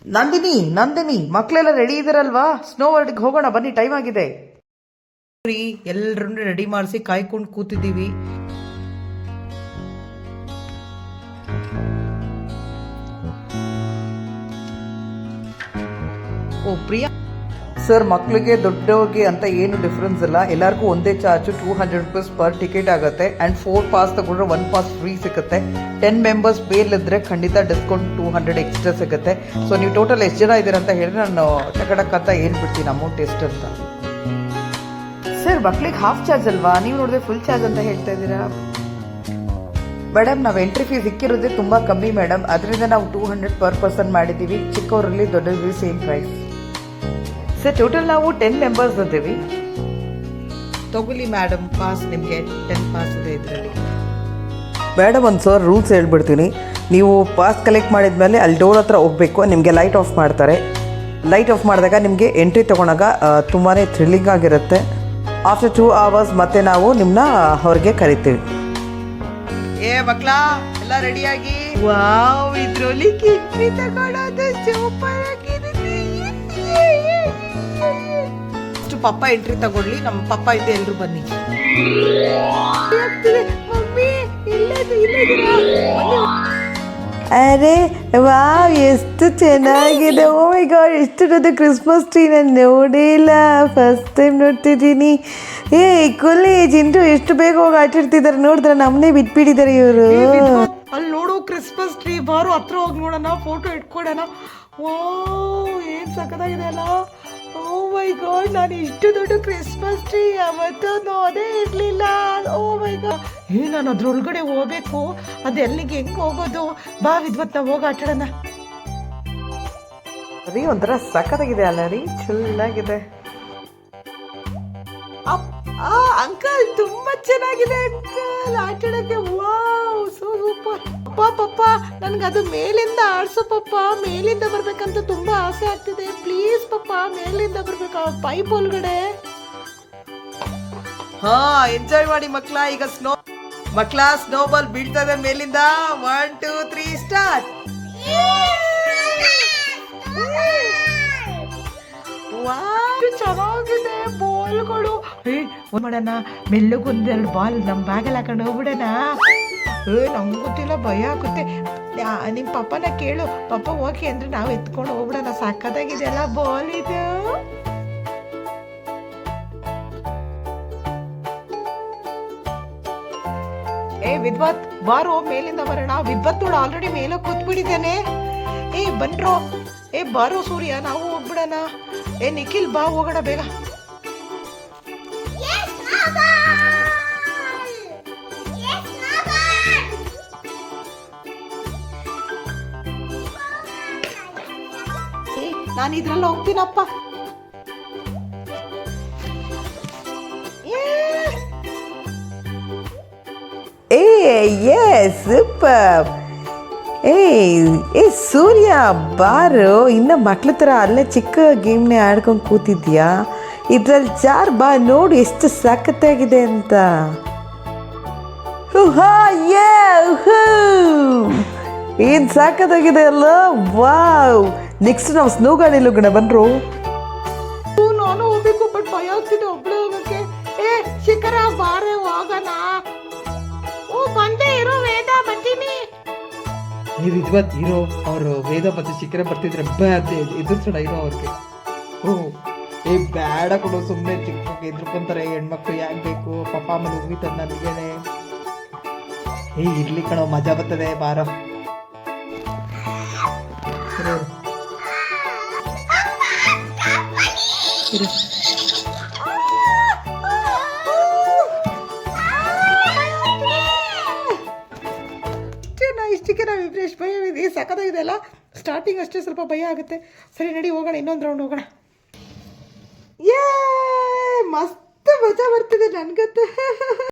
ನಂದಿನಿ ಮಕ್ಕಳೆಲ್ಲ ready ಇದಾರಲ್ವಾ? Snow ವರ್ಲ್ಡ್ಗೆ ಹೋಗೋಣ ಬನ್ನಿ, ಟೈಮ್ ಆಗಿದೆ. ಎಲ್ಲರನ್ನು ರೆಡಿ ಮಾಡಿಸಿ ಕಾಯ್ಕೊಂಡು ಕೂತಿದ್ದೀವಿ. ಓ ಪ್ರಿಯಾ ಸರ್, ಮಕ್ಕಳಿಗೆ ದೊಡ್ಡವ್ರಿಗೆ ಅಂತ ಏನು ಡಿಫ್ರೆನ್ಸ್ ಇಲ್ಲ, ಎಲ್ಲರಿಗೂ ಒಂದೇ ಚಾರ್ಜು. 200 ರೂಪೀಸ್ ಪರ್ ಟಿಕೆಟ್ ಆಗುತ್ತೆ. ಆ್ಯಂಡ್ 4 ಪಾಸ್ ತಗೊಂಡ್ರೆ 1 ಪಾಸ್ ಫ್ರೀ ಸಿಗುತ್ತೆ. 10 ಮೆಂಬರ್ಸ್ ಮೇಲಿದ್ರೆ ಖಂಡಿತ ಡಿಸ್ಕೌಂಟ್ 200 ಎಕ್ಸ್ಟ್ರಾ ಸಿಗುತ್ತೆ. ಸೊ ನೀವು ಟೋಟಲ್ ಎಷ್ಟು ಜನ ಇದ್ದೀರಾ ಅಂತ ಹೇಳಿದ್ರೆ ನಾನು ಟಕಟಕ್ ಅಂತ ಹೇಳ್ಬಿಡ್ತೀನಿ ಅಮೌಂಟ್ ಎಷ್ಟು ಅಂತ. ಸರ್, ಮಕ್ಳಿಗೆ ಹಾಫ್ ಚಾರ್ಜ್ ಅಲ್ವಾ? ನೀವು ನೋಡಿದ್ರೆ ಫುಲ್ ಚಾರ್ಜ್ ಅಂತ ಹೇಳ್ತಾ ಇದ್ದೀರಾ. ಮೇಡಮ್, ನಾವು ಎಂಟ್ರಿ ಫೀಸ್ ಸಿಕ್ಕಿರೋದೇ ತುಂಬ ಕಮ್ಮಿ ಮೇಡಮ್, ಅದರಿಂದ ನಾವು 200 ಪರ್ ಪರ್ಸನ್ ಮಾಡಿದ್ದೀವಿ. ಚಿಕ್ಕವರಲ್ಲಿ ದೊಡ್ಡವರಿಗೆ ಸೇಮ್ ಪ್ರೈಸ್. ಸರ್, ಟೋಟಲ್ ನಾವು 10 ಮೆಂಬರ್ಸ್ ಇದ್ದೀವಿ. ತಗೊಳ್ಳಿ ಮೇಡಮ್ ಪಾಸ್, ನಿಮಗೆ 10 ಪಾಸ್ ಇದೆ ಇದರಲ್ಲಿ. ಮೇಡಮ್, ಒಂದು ಸರ್ ರೂಲ್ಸ್ ಹೇಳ್ಬಿಡ್ತೀನಿ. ನೀವು ಪಾಸ್ ಕಲೆಕ್ಟ್ ಮಾಡಿದ್ಮೇಲೆ ಅಲ್ಲಿ ಡೋರ್ ಹತ್ರ ಹೋಗಬೇಕು. ನಿಮಗೆ ಲೈಟ್ ಆಫ್ ಮಾಡ್ತಾರೆ. ಲೈಟ್ ಆಫ್ ಮಾಡಿದಾಗ ನಿಮಗೆ ಎಂಟ್ರಿ ತೊಗೊಂಡಾಗ ತುಂಬಾ ಥ್ರಿಲ್ಲಿಂಗ್ ಆಗಿರುತ್ತೆ. ಆಫ್ಟರ್ 2 ಅವರ್ಸ್ ಮತ್ತೆ ನಾವು ನಿಮ್ಮನ್ನ ಹೊರಗೆ ಕರಿತೀವಿ. ಮಕ್ಕಳ ಎಲ್ಲ ರೆಡಿಯಾಗಿ. ವಾವ್, ಇದ್ರಲ್ಲಿ ಎಂಟ್ರಿ ತಗೊಳ್ಳೋದು ಸೂಪರ್ ಆಗಿದೆ. ಪಪ್ಪ ಎಂಟ್ರಿ ತಗೊಳ್ಳಿ, ನಮ್ಮ ಪಪ್ಪ ಇದೆ, ಎಲ್ರು ಬನ್ನಿ. ಅರೆ ವಾವ್, ಎಷ್ಟು ಚೆನ್ನಾಗಿದೆ. ಓ ಮೈ ಗಾಡ್, ಎಷ್ಟು ದೊಡ್ಡ ಕ್ರಿಸ್ಮಸ್ ಟ್ರೀ ನಾನು ನೋಡಿಲ್ಲ, ಫಸ್ಟ್ ಟೈಮ್ ನೋಡ್ತಿದ್ದೀನಿ. ಕಾಲೇಜ್ ಇಂಟು ಎಷ್ಟು ಬೇಗ ಹೋಗಿ ಆಟಾಡ್ತಿದ್ದಾರೆ ನೋಡಿದ್ರೆ, ನಮ್ಮನ್ನೇ ಬಿಟ್ಬಿಟ್ಟಿದ್ದಾರೆ ಇವರು. ಅಲ್ಲಿ ನೋಡು ಕ್ರಿಸ್ಮಸ್ ಟ್ರೀ, ಬಾರು ಹತ್ರ ಹೋಗಿ ನೋಡೋಣ, ಫೋಟೋ ಇಟ್ಕೊಡೋಣ. ಓ, ಏನ್ ಸಖತ್ತಾಗಿದೆ ಅಲ್ಲ. ಓ ಮೈ ಗಾಡ್, ನಾನು ಇಷ್ಟು ದೊಡ್ಡ ಕ್ರಿಸ್ಮಸ್ ಟ್ರೀ ಯಾವತ್ತೂ ನೋಡೇ ಇರಲಿಲ್ಲ. ಓ ಮೈ ಗಾಡ್, ನಾನು ಅದ್ರೊಳಗಡೆ ಹೋಗ್ಬೇಕು. ಅದು ಎಲ್ಲಿಗೆ ಹೆಂಗೆ ಹೋಗೋದು? ಬಾ ವಿದ್ವತ್, ನಾವು ಹೋಗಿ ಆಟಾಡೋಣ. ರೀ, ಒಂಥರ ಸಖತ್ತಾಗಿದೆ ಅಲ್ಲ ರೀ, ಚೆನ್ನಾಗಿದೆ. ಅಂಕಲ್, ತುಂಬಾ ಚೆನ್ನಾಗಿದೆ ಅಂಕಲ್ ಆಟಾಡಕ್ಕೆ. Wow, super. ಪಪ್ಪ, ನನ್ಗದು ಮೇಲಿಂದ ಆಡ್ಸು ಪಪ್ಪ, ಮೇಲಿಂದ ಬರ್ಬೇಕಂತ ತುಂಬಾ ಆಸೆ ಆಗ್ತಿದೆ. ಪ್ಲೀಸ್ ಪಪ್ಪ, ಮೇಲಿಂದ ಬರ್ಬೇಕು ಪೈಪ್ ಒಳಗಡೆ. ಎಂಜಾಯ್ ಮಾಡಿ ಮಕ್ಳ. ಈಗ ಸ್ನೋ ಬಾಲ್ ಬೀಳ್ತಾ ಇದೆ ಮೇಲಿಂದ. 1 2 3 ಸ್ಟಾರ್ಟ್. ಚೆನ್ನಾಗಿದೆ ಬಾಲ್ಗಳು. ಮಾಡೋಣ, ಮೆಲ್ಲಗೊಂದೆರಡು ಬಾಲ್ ನಮ್ಮ ಬ್ಯಾಗಲ್ಲಿ ಹಾಕೊಂಡು ಹೋಗ್ಬಿಡೋಣ. ನಂಗೆ ಗೊತ್ತಿಲ್ಲ, ಭಯ ಆಗುತ್ತೆ. ನಿಮ್ಮ ಪಪ್ಪನ ಕೇಳು, ಪಪ್ಪ ಓಕೆ ಅಂದ್ರೆ ನಾವು ಎತ್ಕೊಂಡು ಹೋಗ್ಬಿಡೋಣ. ಸಕ್ಕತ್ತಾಗಿದೆಯಲ್ಲ ಬಾಲ್ ಇದು. ವಿದ್ವತ್, ಬಾರೋ ಮೇಲಿಂದ ಬರೋಣ. ವಿದ್ವತ್ ನೋಡು, ಆಲ್ರೆಡಿ ಮೇಲೆ ಕೂತ್ಬಿಟ್ಟಿದ್ದಾನೆ. ಬನ್ರೋ. ಬಾರೋ ಸೂರ್ಯ, ನಾವು ಹೋಗ್ಬಿಡೋಣ. ನಿಖಿಲ್, ಬಾ ಹೋಗೋಣ ಬೇಗ. ನಾನು ಇದ್ರಲ್ಲಿ ಹೋಗ್ತೀನಪ್ಪ. ಸೂಪರ್. ಸೂರ್ಯ, ಬಾರು. ಇನ್ನು ಮಕ್ಳ ಥರ ಅಲ್ಲೇ ಚಿಕ್ಕ ಗೇಮ್ನೇ ಆಡ್ಕೊಂಡು ಕೂತಿದ್ಯಾ? ಇದ್ರಲ್ಲಿ ಜಾರ್ ಬಾ, ನೋಡು ಎಷ್ಟು ಸಖತ್ತಾಗಿದೆ ಅಂತ. ಏನ್ ಸಾಕತ್ತಾಗಿದೆ ಅಲ್ಲ. ವಾವ್, ನೆಕ್ಸ್ಟ್ ನಾವು ಸ್ನೋ ಗಾಡಿಯಲ್ಲಿ ಹೋಗೋಣ, ಬನ್ರು. ನಾನು ಹೋಗ್ಬೇಕು, ಬಟ್ ಭಯ ಆಗ್ತಿದೆ ಒಬ್ಳೆ ಹೋಗಕ್ಕೆ. ಶಿಖರ, ಬಾರೆ ಹೋಗೋಣ. ಬಂದೇ ಇರೋ ವೇದ, ಬರ್ತೀನಿ. ವಿದ್ವತ್ ಇರೋ, ಅವರು ವೇದ ಮತ್ತೆ ಶಿಖರ ಬರ್ತಿದ್ರೆ ಎದುರ್ಸೋಣ ಇರೋ ಅವ್ರಿಗೆ. ಬೇಡ ಕೊಡು, ಸುಮ್ಮನೆ ಚಿಕ್ಕ ಎದ್ರುಕೊಂತಾರೆ ಹೆಣ್ಮಕ್ಳು, ಯಾಕೆ ಬೇಕು? ಪಪ್ಪ ಅಮ್ಮ ಹೋಗಿತ್ತದ ನನಗೇನೆ. ಇರ್ಲಿ ಕಣೋ, ಮಜಾ ಬರ್ತದೆ, ಬಾರ. ಇಷ್ಟಕ್ಕೆ ನಾವು ವಿಪ್ರೇಶ್ ಭಯ ಇದೆ, ಸಖತ್ತಾಗಿದೆ ಅಲ್ಲ. ಸ್ಟಾರ್ಟಿಂಗ್ ಅಷ್ಟೇ ಸ್ವಲ್ಪ ಭಯ ಆಗುತ್ತೆ. ಸರಿ ನಡಿ ಹೋಗೋಣ, ಇನ್ನೊಂದು ರೌಂಡ್ ಹೋಗೋಣ. ಮಸ್ತ್ ಮಜಾ ಬರ್ತಿದೆ ನನ್ಗಂತ.